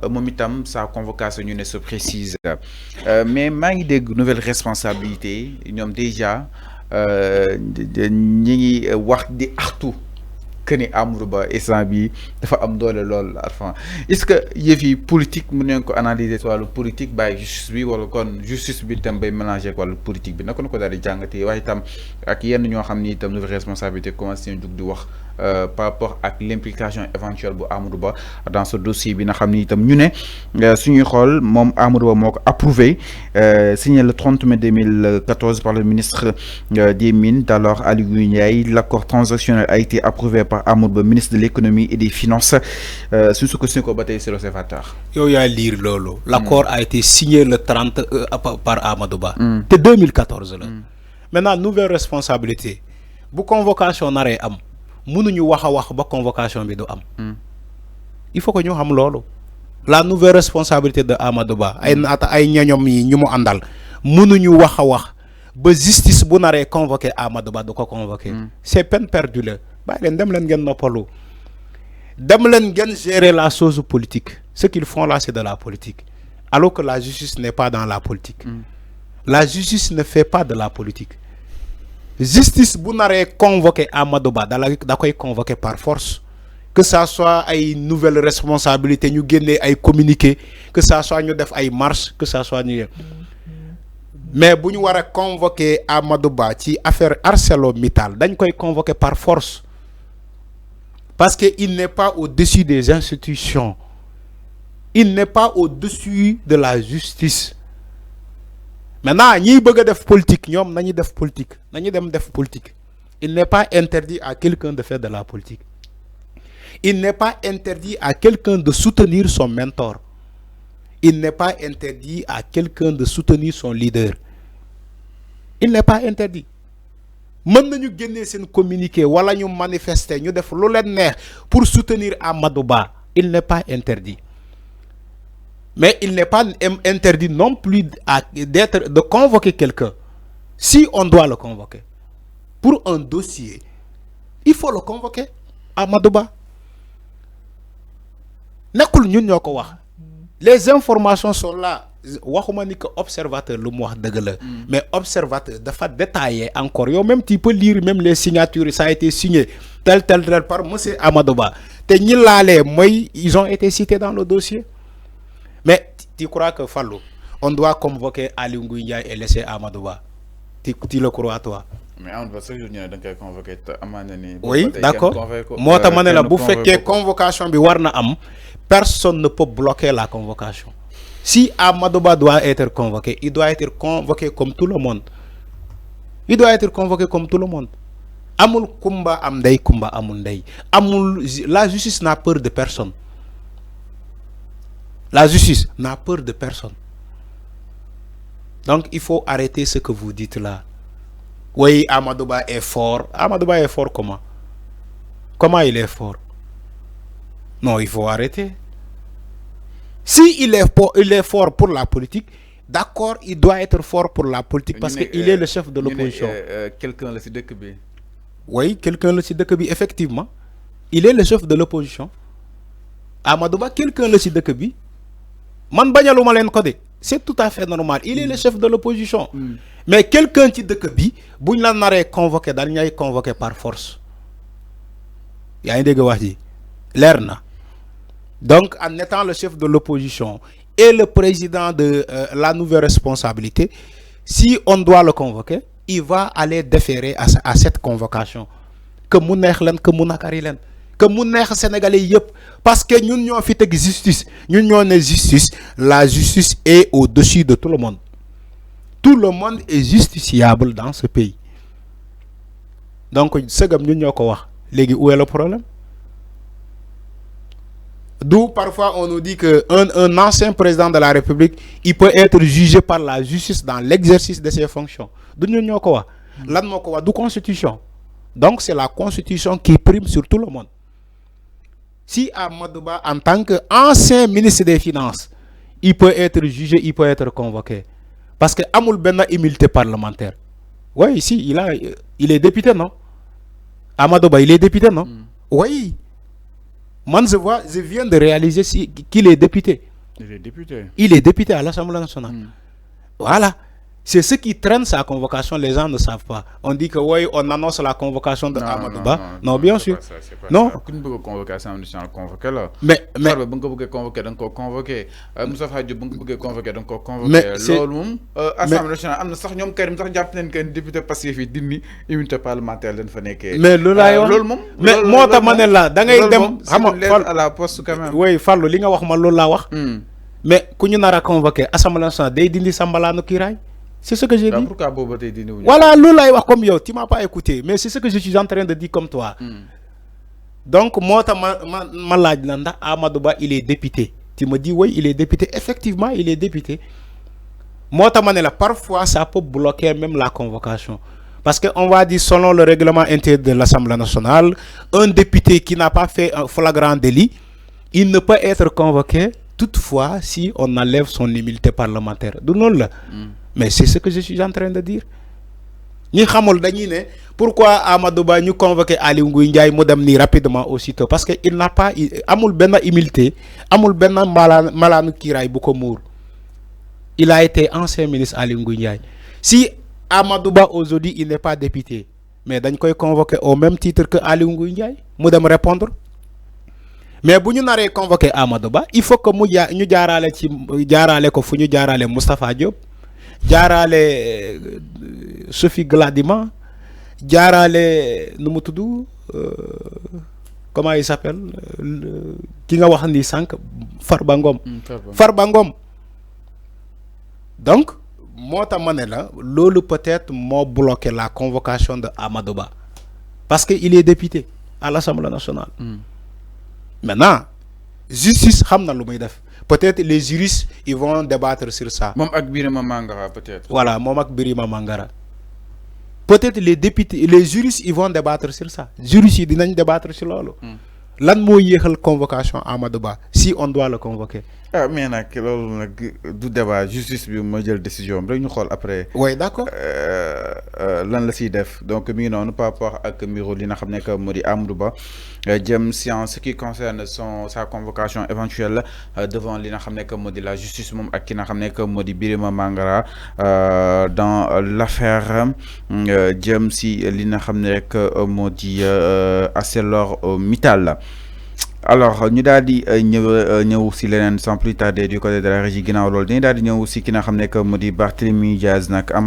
moom itam sa convocation ñu ne se précise mais maa ngi dégg nouvelle responsabilité ñoom déjà ñi ngi wax di artu que ni Amadou Ba instant bi dafa am doole lool Arfan est-ce que yëf yi politique mu neen ko analyser ci wàllu politique bàyyi justice bi wala kon justice bi tam bay mélanger ak wàllu politique bi naka na ko daal di jàngatee waaye itam ak yenn ñoo xam ni itam nouvelle responsabilité commencé nañ jug di wax par rapport ak l'implication éventuelle bu Amadou Ba dans ce dossier bi nga xam ni itam ñu ne suñuy xool moom Amadou Ba moo ko approuvé signé le 30 mai 2014 par le ministre des Mines d'alors Aly Ngouille Ndiaye. L'accord transactionnel a été approuvé par Amadou Ba, ministre de l'économie et des finances. Sur ce que c'est qu'on bataille sur l'observateur. Yo ya lire lolo. L'accord a été signé le 30 par Amadou Ba. C'est 2014 là. Maintenant nouvelle responsabilité. Bu convocation naré am. Mënuñu wax ba convocation bi du am. Il faut que ñu xam lolu. La nouvelle responsabilité de Amadou Ba ay ñoñom yi ñu mu andal mënuñu wax ba justice bu naré convoquer Amadou Ba du ko convoquer. C'est peine perdue là. Bay len dem len ngeen noppalu. Dem len ngeen gérer la chose politique. Ce qu'ils font là c'est de la politique. Alors que la justice n'est pas dans la politique. La justice ne fait pas de la politique. Justice bu naré convoquer Amadou Ba da koy convoquer par force. Que ça soit une nouvelle responsabilité, nous gagner ay communiqué, que ça soit nous def ay marche, que ça soit nous. Mais si nous avons convoqué Amadou Ba ci affaire ArcelorMittal, nous koy convoquer par force. Parce qu'il n'est pas au-dessus des institutions. Il n'est pas au-dessus de la justice. Maintenant, ñi bëgg def politique, ñom nañu def politique, nañu dem def politique. Il n'est pas interdit à quelqu'un de faire de la politique. Il n'est pas interdit à quelqu'un de soutenir son mentor. Il n'est pas interdit à quelqu'un de soutenir son leader. Il n'est pas interdit. Mën nañu génné sen communiqué wala ñu manifester ñu def lu leen neex pour soutenir Amadou Ba. Il n'est pas interdit. Mais il n'est pas interdit non plus de convoquer quelqu'un. Si on doit le convoquer pour un dossier, il faut le convoquer Amadou Ba. Les informations sont là. Waxuma ni que observateur lu mu wax deug la, mais observateur dafa détailler encore. Yo même tu peux lire même les signatures, ça a été signé tel par monsieur Amadou Ba. Té ñi lalé moy ils ont été cités dans le dossier. Mais tu crois que Fallou, on doit convoquer Aly Ngouille Ndiaye et laisser Amadou Ba? Tu le crois toi? Mais Amadou Ba ce jour ñu da nga convoquer amana ni. Oui, d'accord. Mota mané la bu féké convocation bi warna am, personne ne peut bloquer la convocation. Si Amadou Ba doit être convoqué, il doit être convoqué comme tout le monde. Il doit être convoqué comme tout le monde. Amul kumba am ndey kumba amul ndey. Amul la justice n'a peur de personne. La justice n'a peur de personne. Donc il faut arrêter ce que vous dites là. Oui, Amadou Ba est fort. Amadou Ba est fort comment? Comment il est fort? Non, il faut arrêter. Si il est fort pour la politique, d'accord, il doit être fort pour la politique parce qu'il est le chef de l'opposition. Quelqu'un le site de Kébi. Oui, quelqu'un le site de Kébi, effectivement. Il est le chef de l'opposition. Amadou Ba, quelqu'un le site de Kébi. C'est tout à fait normal. Il est le chef de l'opposition. Mais quelqu'un qui de Kébi, si on l'a convoqué, il est convoqué par force. Il y a un dégât. L'ERNA. Donc, en étant le chef de l'opposition et le président de la nouvelle responsabilité, si on doit le convoquer, il va aller déférer à cette convocation. Que nous que nous Sénégalais parce que nous avons fait justice. Nous avons justice. La justice est au-dessus de tout le monde. Tout le monde est justiciable dans ce pays. Donc, ce que nous avons dit, où est le problème? D'où parfois on nous dit qu'un ancien président de la République, il peut être jugé par la justice dans l'exercice de ses fonctions. D'où constitution. Donc c'est la constitution qui prime sur tout le monde. Si Amadou Ba, en tant qu'ancien ministre des Finances, il peut être jugé, il peut être convoqué. Parce que Amoul Benna immunité parlementaire. Oui, ici, il est député, non? Amadou Ba, il est député, non? Oui. Moi, je viens de réaliser qu'il est député. Il est député. Il est député à l'Assemblée nationale. Voilà. C'est ce qui traîne sa convocation, les gens ne savent pas. On dit que oui, on annonce la convocation de Amadou Ba. Non, bien sûr. Non. Aucune bëgg convoquer Assemblée nationale convoqué là. Mais Farba bu nga ko bëggee convoqué da nga ko convoqué. Moustapha Diop bu nga ko bëggee convoqué da nga ko convoqué. Mais c'est loolu moom Assemblée nationale am na sax ñoom Karim sax jàpp nañ que député Pastef yi dindi immunité parlementaire dañ fa nekkee. mais loolu laay wax loolu moom. mais moo tax ma ne la da ngay dem xam nga à la poste quand même. oui Fallou li nga wax ma loolu laa wax. mais ku ñu nar a convoqué Assemblée nationale day dindi sambalaanu kiiraay. C'est ce que j'ai dit. Pourquoi voilà, lola comme yo, tu m'as pas écouté, mais c'est ce que je suis en train de dire comme toi. Donc, moi, Amadou Ba, il est député. Tu me dis, oui, il est député. Effectivement, il est député. Moi, parfois, ça peut bloquer même la convocation. Parce qu'on va dire, selon le règlement intérieur de l'Assemblée nationale, un député qui n'a pas fait un flagrant délit, il ne peut être convoqué toutefois si on enlève son immunité parlementaire. Mais c'est ce que je suis en train de dire. Ni xamul dañuy ne pourquoi Amadou Ba ñu convoqué Ali Ngouille Ndiaye mu dem ni rapidement aussitôt parce que il n'a pas amul benn immunité amul benn malaanu kiiraay bu ko muur. Il a été ancien ministre Ali Ngouille Ndiaye. Si Amadou Ba aujourd'hui il n'est pas député mais dañ koy convoqué au même titre que Ali Ngouille Ndiaye mu dem répondre. Mais bu ñu naree convoqué Amadou Ba il faut que ñu jaaraale ko fu ñu jaaraale Moustapha Diop. jaaraale Sophie Gladima jaaraale nu mu tudd comment il s'appelle ki nga wax ni sànq Farba Ngom. Farba Ngom donc moo tax ma ne la loolu peut-être moo bloqué la convocation de Amadou Ba parce que il est député à l'Assemblée nationale. Maintenant justice xam na lu muy def. Peut-être les juristes ils vont débattre sur ça. Mom ak Birima Mangara peut-être. Voilà, mom ak Birima Mangara. Peut-être les députés, les juristes ils vont débattre sur ça. Juristes yi dinañ débattre sur lolu. Lan mo yéxal convocation Amadou Ba si on doit le convoquer. Ah mais nak lolu nak du débat justice bi mo jël décision rek ñu xol après. Oui, d'accord. Lan la ci def. Donc mi non par rapport ak miro li nga xamné que modi Amadou Ba jëm si en ce qui concerne sa convocation éventuelle devant li nga xamné que modi la justice mom ak ki nga xamné que modi Birima Mangara dans l'affaire jëm si li nga xamné que modi ArcelorMittal. Alors ñu daal di ñëw si leneen sans plus tarder du côté de la régie ginnaaw loolu dañuy daal di ñëw si ki nga xam ne que mu di Barthélémy Diaz nag